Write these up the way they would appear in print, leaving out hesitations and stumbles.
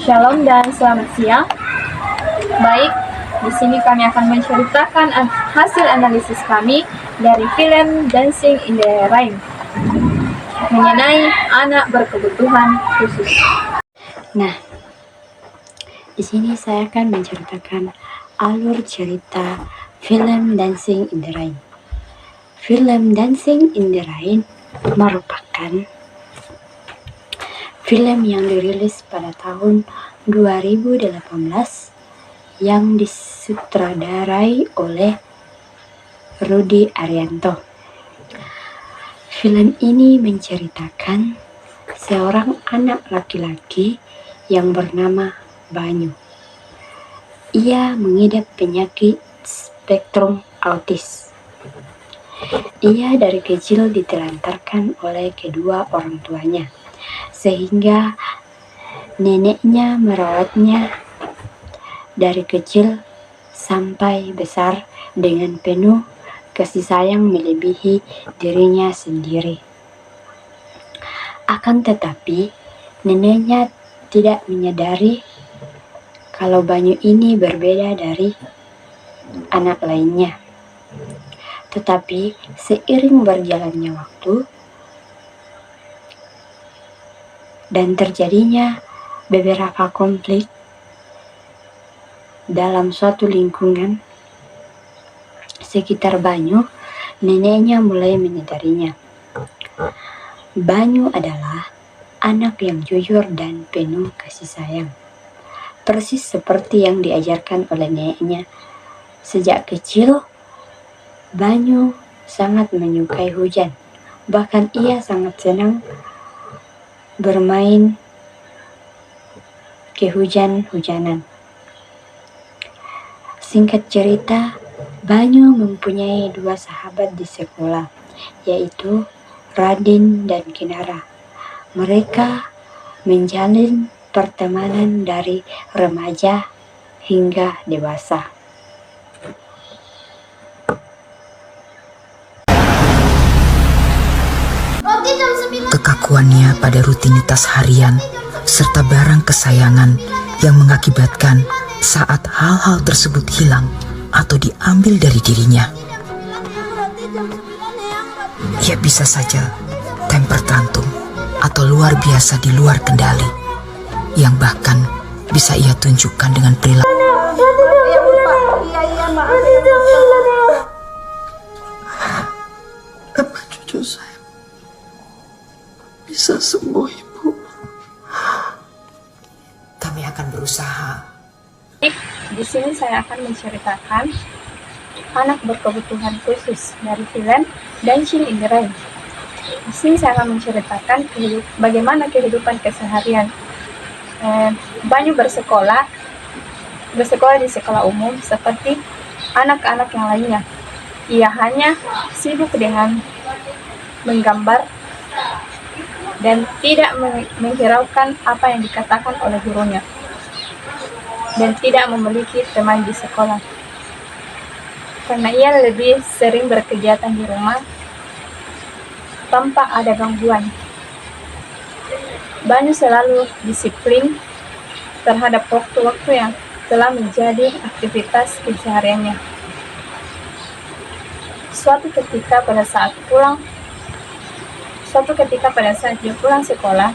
Shalom dan selamat siang. Baik, di sini kami akan menceritakan hasil analisis kami dari film Dancing in the Rain mengenai anak berkebutuhan khusus. Nah, di sini saya akan menceritakan alur cerita film Dancing in the Rain. Film Dancing in the Rain merupakan film yang dirilis pada tahun 2018 yang disutradarai oleh Rudy Arianto. Film ini menceritakan seorang anak laki-laki yang bernama Banyu. Ia mengidap penyakit spektrum autis. Ia dari kecil ditelantarkan oleh kedua orang tuanya, sehingga neneknya merawatnya dari kecil sampai besar dengan penuh kasih sayang melebihi dirinya sendiri. Akan tetapi, neneknya tidak menyadari kalau Banyu ini berbeda dari anak lainnya. Tetapi seiring berjalannya waktu dan terjadinya beberapa konflik dalam suatu lingkungan sekitar Banyu, neneknya mulai menyadarinya. Banyu adalah anak yang jujur dan penuh kasih sayang, persis seperti yang diajarkan oleh neneknya. Sejak kecil, Banyu sangat menyukai hujan. Bahkan ia sangat senang bermain kehujan-hujanan. Singkat cerita, Banyu mempunyai dua sahabat di sekolah, yaitu Radin dan Kinara. Mereka menjalin pertemanan dari remaja hingga dewasa. Kekakuannya pada rutinitas harian serta barang kesayangan yang mengakibatkan saat hal-hal tersebut hilang atau diambil dari dirinya, ia bisa saja temper tantrum atau luar biasa di luar kendali, yang bahkan bisa ia tunjukkan dengan perilaku. Apa cucu saya bisa sembuh, Ibu? Kami akan berusaha. Di sini saya akan menceritakan anak berkebutuhan khusus dari film Dancing in the Rain. Di sini saya akan menceritakan bagaimana kehidupan keseharian Banyu bersekolah di sekolah umum seperti anak-anak yang lainnya. Ia hanya sibuk dengan menggambar dan tidak menghiraukan apa yang dikatakan oleh gurunya, dan tidak memiliki teman di sekolah karena ia lebih sering berkegiatan di rumah tanpa ada gangguan. Banyu selalu disiplin terhadap waktu-waktu yang telah menjadi aktivitas kesehariannya. Suatu ketika pada saat dia pulang sekolah,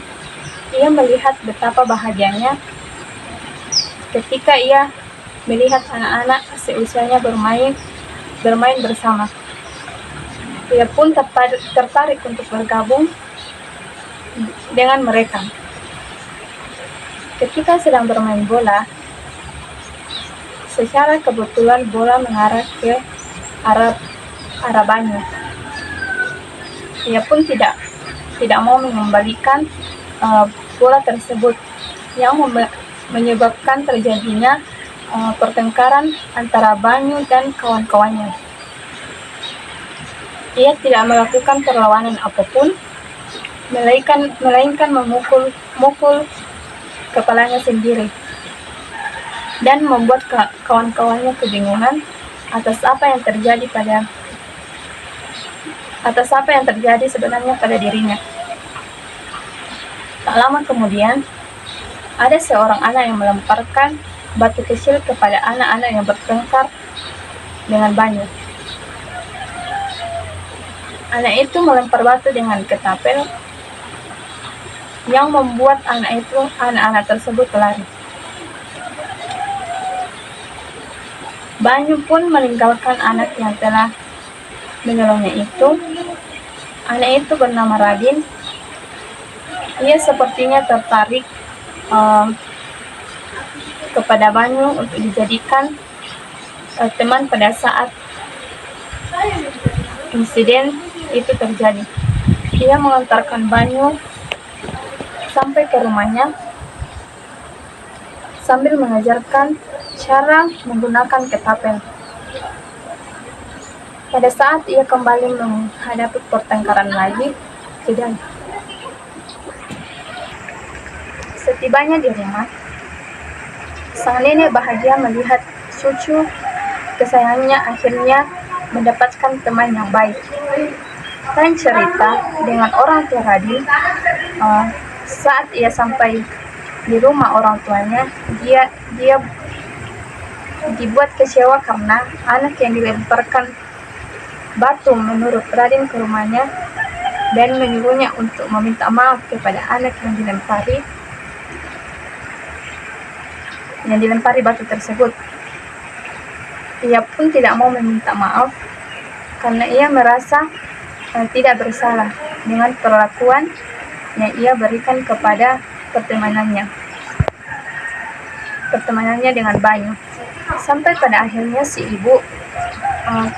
ia melihat betapa bahagianya ketika ia melihat anak-anak seusianya bermain bersama. Ia pun tertarik untuk bergabung dengan mereka. Ketika sedang bermain bola, secara kebetulan bola mengarah ke arah Banyu. Ia pun tidak mau mengembalikan bola tersebut, yang menyebabkan terjadinya pertengkaran antara Banyu dan kawan-kawannya. Ia tidak melakukan perlawanan apapun, melainkan memukul kepalanya sendiri, dan membuat kawan-kawannya kebingungan atas apa yang terjadi sebenarnya pada dirinya. Tak lama kemudian, ada seorang anak yang melemparkan batu kecil kepada anak-anak yang bertengkar dengan Banyu. Anak itu melempar batu dengan ketapel yang membuat anak-anak tersebut lari. Banyu pun meninggalkan anak yang telah menolongnya itu. Anak itu bernama Radin. Ia sepertinya tertarik kepada Banyu untuk dijadikan teman pada saat insiden itu terjadi. Ia mengantarkan Banyu sampai ke rumahnya sambil mengajarkan cara menggunakan ketapel. Pada saat ia kembali menghadapi pertengkaran lagi, tidak. Setibanya di rumah, sang nenek bahagia melihat cucu kesayangannya akhirnya mendapatkan teman yang baik. Dan cerita dengan orang tua Radin, saat ia sampai di rumah orang tuanya, dia dibuat kecewa karena anak yang dilemparkan batu menurut Radin ke rumahnya dan menyuruhnya untuk meminta maaf kepada anak yang dilempari batu tersebut. Ia pun tidak mau meminta maaf karena ia merasa tidak bersalah dengan perlakuan yang ia berikan kepada pertemanannya dengan Banyu. Sampai pada akhirnya si ibu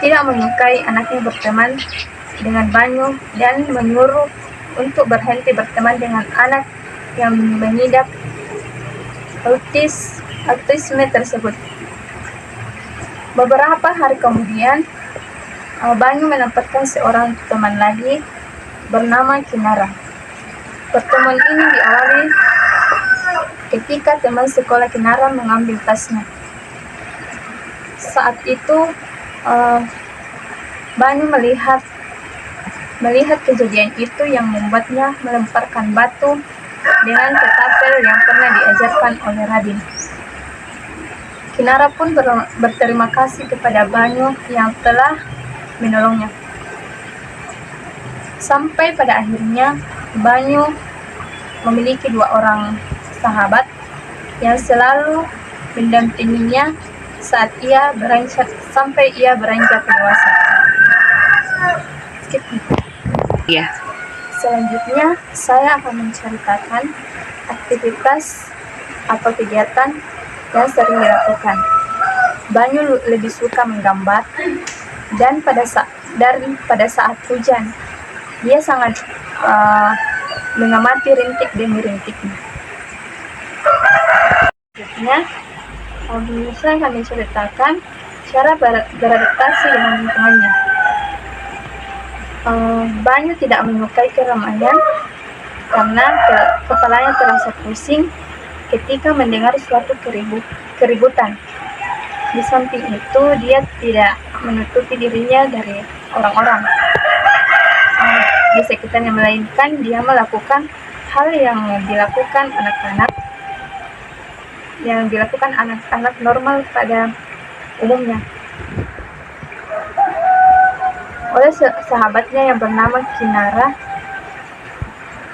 tidak menyukai anaknya berteman dengan Banyu dan menyuruh untuk berhenti berteman dengan anak yang mengidap autisme tersebut. Beberapa hari kemudian, Banyu mendapatkan seorang teman lagi bernama Kinara. Pertemuan ini diawali ketika teman sekolah Kinara mengambil tasnya. Saat itu Banyu melihat kejadian itu yang membuatnya melemparkan batu dengan ketapel yang pernah diajarkan oleh Radin. Kinara pun berterima kasih kepada Banyu yang telah menolongnya. Sampai pada akhirnya Banyu memiliki 2 orang sahabat yang selalu mendampinginya saat ia beranjak dewasa. Ya. Selanjutnya saya akan menceritakan aktivitas atau kegiatan yang sering dilakukan. Banyu lebih suka menggambar dan pada saat hujan dia sangat mengamati rintik demi rintiknya. Selanjutnya saya akan menceritakan cara beradaptasi dengan lingkungannya. Banyu tidak menyukai keramaian karena kepalanya terasa pusing ketika mendengar suatu keributan. Di samping itu, dia tidak menutupi dirinya dari orang-orang di sekitarnya, melainkan dia melakukan hal yang dilakukan anak-anak normal pada umumnya oleh sahabatnya yang bernama Kinara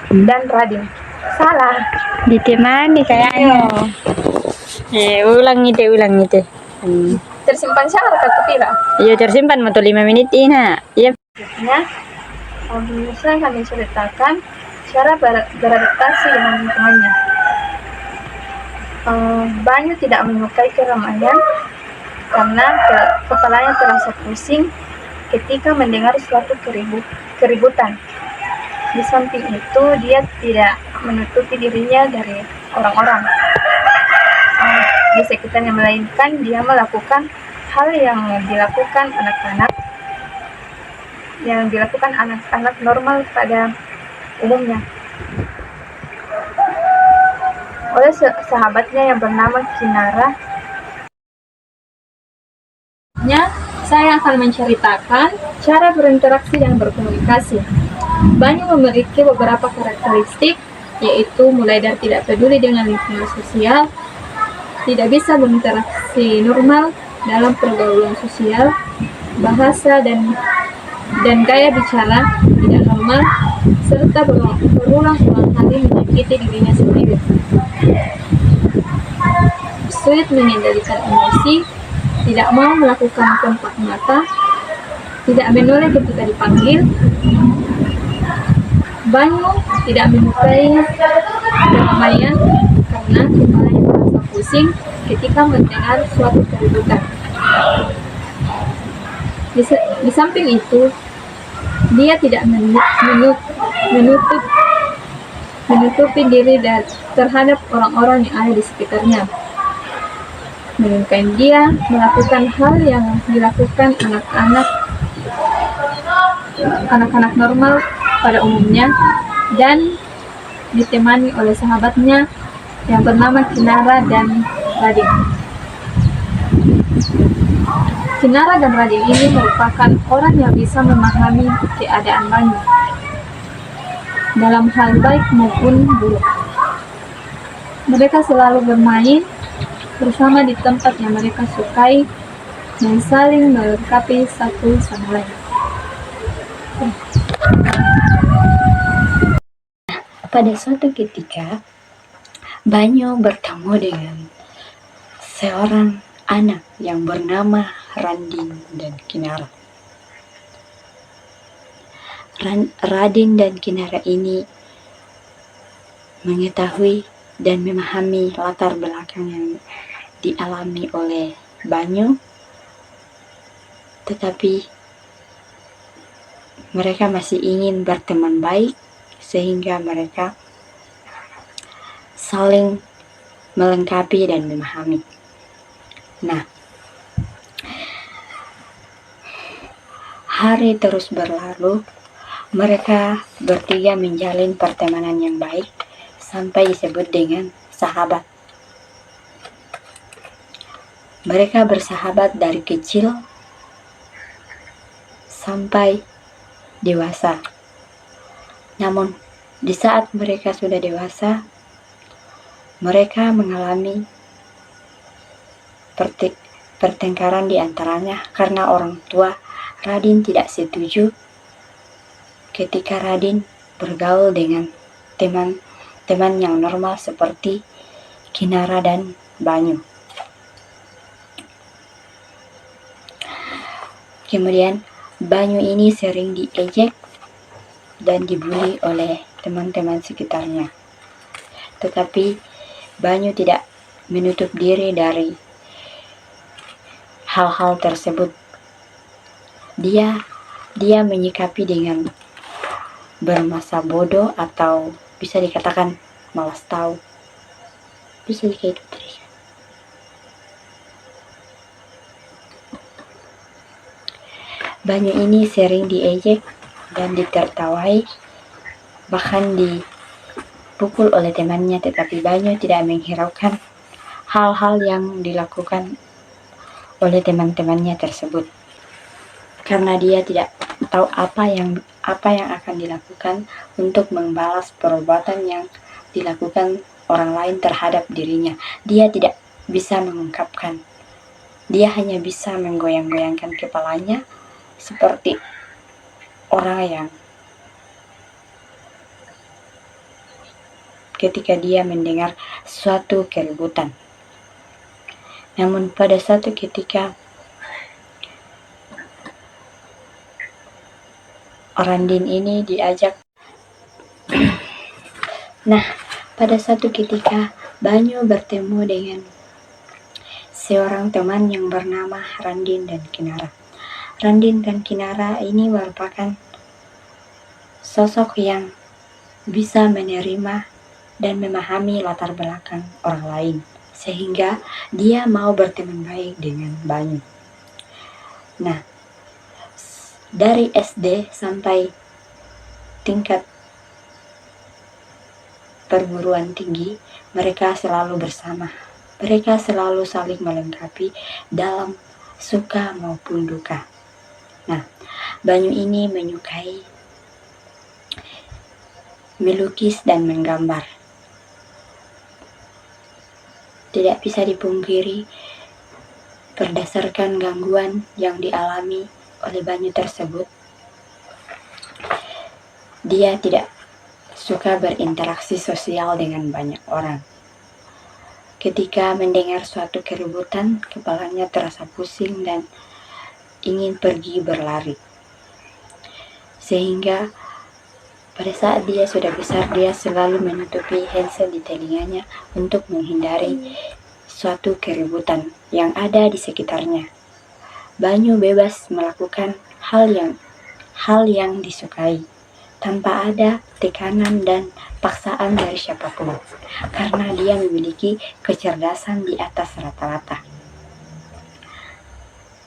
dan Radin. Salah. Ditemani kayaknya. Ulang itu. Tersimpan siapa kartu pira? Iya tersimpan motor 5 menit ini. Iya. Selanjutnya, saya akan menceritakan cara beradaptasi dengan lingkungannya. Banyu tidak menyukai keramaian karena kepalanya terasa pusing ketika mendengar suatu keributan. Di samping itu, dia tidak menutupi dirinya dari orang-orang di sekitarnya, melainkan dia melakukan hal yang dilakukan anak-anak normal pada umumnya oleh sahabatnya yang bernama Kinara. Saya akan menceritakan cara berinteraksi dan berkomunikasi. Banyu memiliki beberapa karakteristik yaitu mulai dari tidak peduli dengan lingkungan sosial, tidak bisa berinteraksi normal dalam pergaulan sosial, bahasa dan gaya bicara tidak normal, serta berulang-ulang kali menyakiti dirinya sendiri. Sulit mengendalikan emosi, tidak mau melakukan kontak mata, tidak menoleh ketika dipanggil. Banyu tidak menyukai keramaian karena kepalanya merasa pusing ketika mendengar suatu keributan. Di samping itu, dia tidak menutupi diri terhadap orang-orang yang ada di sekitarnya. Melainkan dia melakukan hal yang dilakukan anak-anak normal pada umumnya, dan ditemani oleh sahabatnya yang bernama Kinara dan Radin. Kinara dan Radin ini merupakan orang yang bisa memahami keadaan Banyu dalam hal baik maupun buruk. Mereka selalu bermain bersama di tempat yang mereka sukai dan saling melengkapi satu sama lain. Pada suatu ketika, Banyu bertemu dengan seorang anak yang bernama Radin dan Kinara. Radin dan Kinara ini mengetahui dan memahami latar belakang yang dialami oleh Banyu, tetapi mereka masih ingin berteman baik sehingga mereka saling melengkapi dan memahami. Nah, hari terus berlalu, mereka bertiga menjalin pertemanan yang baik sampai disebut dengan sahabat. Mereka bersahabat dari kecil sampai dewasa. Namun, di saat mereka sudah dewasa, mereka mengalami pertengkaran di antaranya karena orang tua Radin tidak setuju ketika Radin bergaul dengan teman-teman yang normal seperti Kinara dan Banyu. Kemudian Banyu ini sering diejek dan dibully oleh teman-teman sekitarnya. Tetapi Banyu tidak menutup diri dari hal-hal tersebut. Dia menyikapi dengan bermasa bodoh atau bisa dikatakan malas tahu. Bisa dikaitkan. Banyu ini sering diejek dan ditertawai, bahkan dipukul oleh temannya, tetapi Banyu tidak menghiraukan hal-hal yang dilakukan oleh teman-temannya tersebut, karena dia tidak tahu apa yang akan dilakukan untuk membalas perbuatan yang dilakukan orang lain terhadap dirinya. Dia tidak bisa mengungkapkan. Dia hanya bisa menggoyang-goyangkan kepalanya seperti orang yang ketika dia mendengar suatu keributan. Namun pada suatu ketika Radin ini diajak. Nah, pada suatu ketika Banyu bertemu dengan seorang teman yang bernama Radin dan Kinara. Radin dan Kinara ini merupakan sosok yang bisa menerima dan memahami latar belakang orang lain, sehingga dia mau berteman baik dengan Banyu. Nah, dari SD sampai tingkat perguruan tinggi, mereka selalu bersama. Mereka selalu saling melengkapi dalam suka maupun duka. Nah, Banyu ini menyukai melukis dan menggambar. Tidak bisa dipungkiri, berdasarkan gangguan yang dialami oleh Banyu tersebut, dia tidak suka berinteraksi sosial dengan banyak orang. Ketika mendengar suatu keributan, kepalanya terasa pusing dan ingin pergi berlari. Sehingga pada saat dia sudah besar, dia selalu menutupi handset di telinganya untuk menghindari suatu keributan yang ada di sekitarnya. Banyu bebas melakukan hal yang disukai, tanpa ada tekanan dan paksaan dari siapapun, karena dia memiliki kecerdasan di atas rata-rata.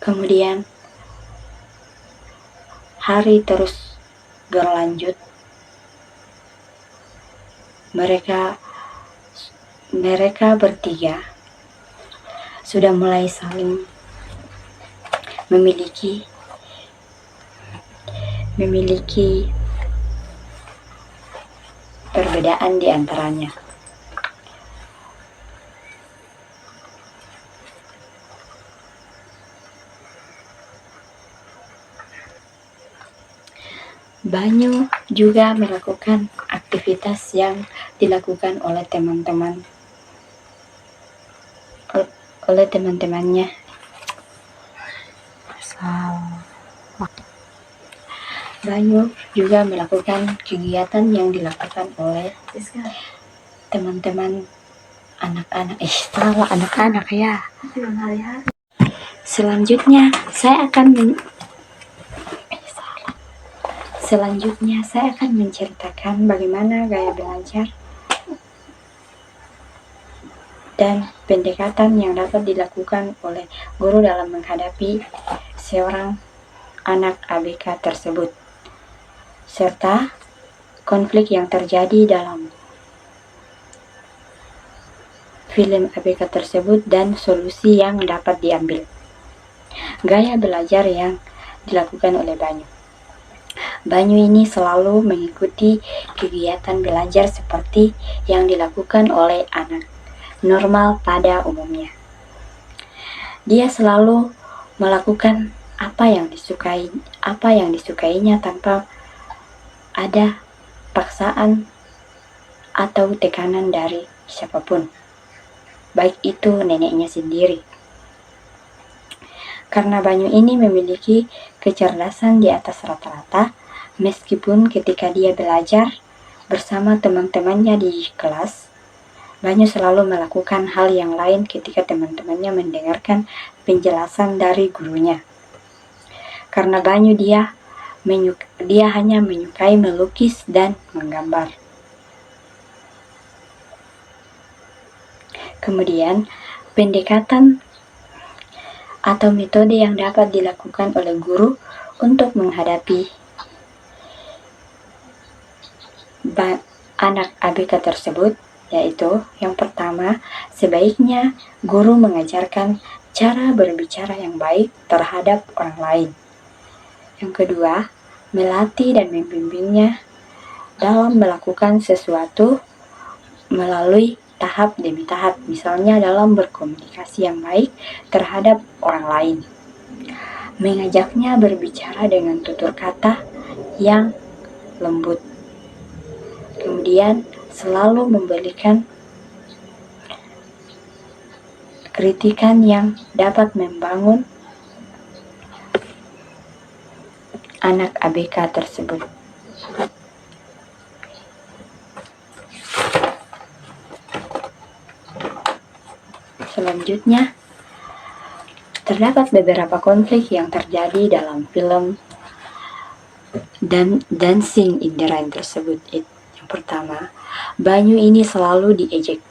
Kemudian, hari terus berlanjut. Mereka bertiga sudah mulai saling memiliki perbedaan di antaranya. Banyu juga melakukan aktivitas yang dilakukan oleh teman-temannya. Banyu juga melakukan kegiatan yang dilakukan oleh teman-teman anak-anak. Anak-anak ya. Selanjutnya saya akan menceritakan bagaimana gaya belajar dan pendekatan yang dapat dilakukan oleh guru dalam menghadapi seorang anak ABK tersebut, serta konflik yang terjadi dalam film ABK tersebut dan solusi yang dapat diambil. Gaya belajar yang dilakukan oleh Banyu. Banyu ini selalu mengikuti kegiatan belajar seperti yang dilakukan oleh anak normal pada umumnya. Dia selalu melakukan apa yang disukainya tanpa ada paksaan atau tekanan dari siapapun, baik itu neneknya sendiri. Karena Banyu ini memiliki kecerdasan di atas rata-rata, meskipun ketika dia belajar bersama teman-temannya di kelas, Banyu selalu melakukan hal yang lain ketika teman-temannya mendengarkan penjelasan dari gurunya. Karena Banyu dia hanya menyukai melukis dan menggambar. Kemudian, pendekatan atau metode yang dapat dilakukan oleh guru untuk menghadapi anak ABK tersebut, yaitu yang pertama, sebaiknya guru mengajarkan cara berbicara yang baik terhadap orang lain. Yang kedua, melatih dan membimbingnya dalam melakukan sesuatu melalui tahap demi tahap, misalnya dalam berkomunikasi yang baik terhadap orang lain. Mengajaknya berbicara dengan tutur kata yang lembut. Kemudian selalu memberikan kritikan yang dapat membangun anak ABK tersebut. Selanjutnya, terdapat beberapa konflik yang terjadi dalam film dan Dancing in the Rain tersebut. Yang pertama, Banyu ini selalu diejek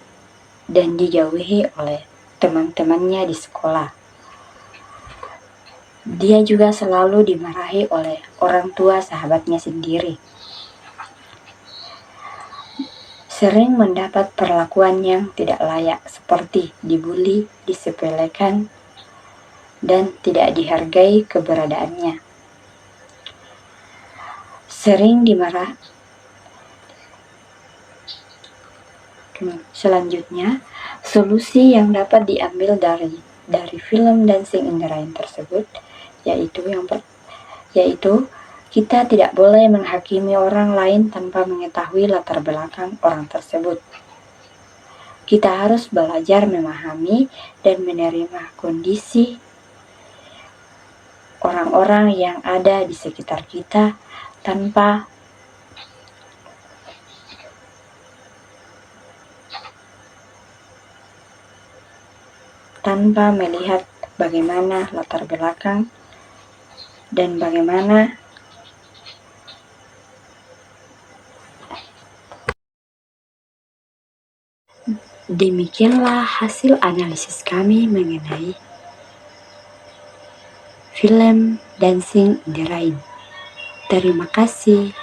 dan dijauhi oleh teman-temannya di sekolah. Dia juga selalu dimarahi oleh orang tua sahabatnya sendiri. Sering mendapat perlakuan yang tidak layak, seperti dibully, disepelekan, dan tidak dihargai keberadaannya. Selanjutnya, solusi yang dapat diambil dari film Dancing in the Rain tersebut yaitu kita tidak boleh menghakimi orang lain tanpa mengetahui latar belakang orang tersebut. Kita harus belajar memahami dan menerima kondisi orang-orang yang ada di sekitar kita tanpa melihat bagaimana latar belakang dan bagaimana demikianlah hasil analisis kami mengenai film Dancing in the Rain. Terima kasih.